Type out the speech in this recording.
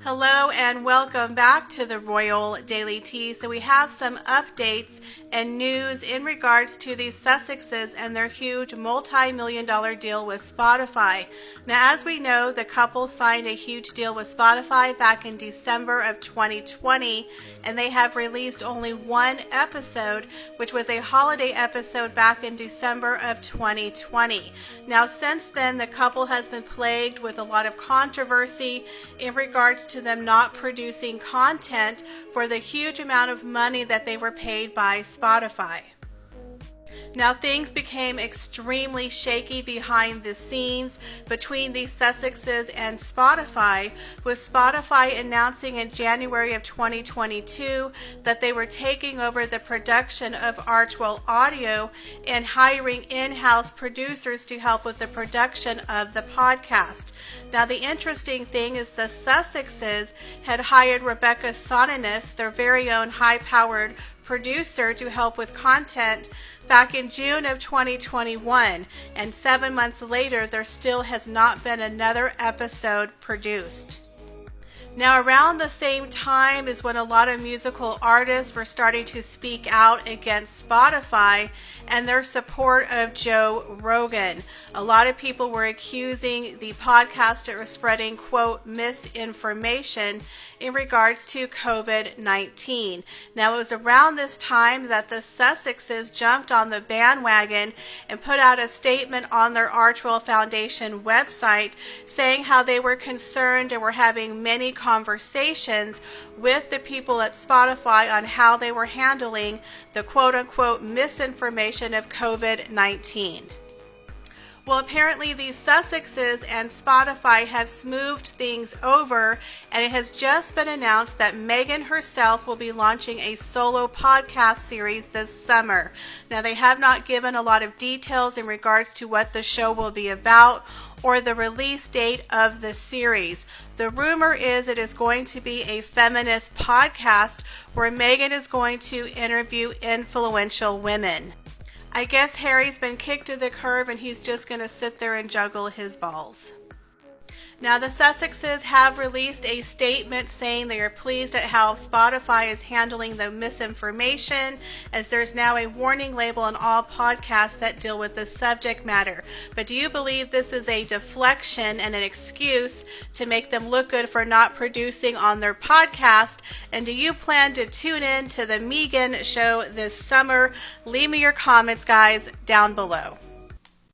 Hello and welcome back to the Royal Daily Tea. So we have some updates and news in regards to the Sussexes and their huge multi-million-dollar deal with Spotify. Now, as we know, the couple signed a huge deal with Spotify back in December of 2020, and they have released only one episode, which was a holiday episode back in December of 2020. Now, since then, the couple has been plagued with a lot of controversy in regards to them not producing content for the huge amount of money that they were paid by Spotify. Now, things became extremely shaky behind the scenes between the Sussexes and Spotify, with Spotify announcing in January of 2022 that they were taking over the production of Archwell Audio and hiring in-house producers to help with the production of the podcast. Now, the interesting thing is the Sussexes had hired Rebecca Sonanis, their very own high-powered producer, to help with content back in June of 2021, and 7 months later there still has not been another episode produced. Now, around the same time is when a lot of musical artists were starting to speak out against Spotify and their support of Joe Rogan. A lot of people were accusing the podcaster of spreading, quote, misinformation in regards to COVID-19. Now, it was around this time that the Sussexes jumped on the bandwagon and put out a statement on their Archwell Foundation website saying how they were concerned and were having many conversations with the people at Spotify on how they were handling the quote-unquote misinformation of COVID-19. Well, apparently these Sussexes and Spotify have smoothed things over, and it has just been announced that Meghan herself will be launching a solo podcast series this summer. Now, they have not given a lot of details in regards to what the show will be about or the release date of the series. The rumor is it is going to be a feminist podcast where Meghan is going to interview influential women. I guess Harry's been kicked to the curb and he's just going to sit there and juggle his balls. Now, the Sussexes have released a statement saying they are pleased at how Spotify is handling the misinformation, as there's now a warning label on all podcasts that deal with this subject matter. But do you believe this is a deflection and an excuse to make them look good for not producing on their podcast? And do you plan to tune in to the Meghans show this summer? Leave me your comments, guys, down below.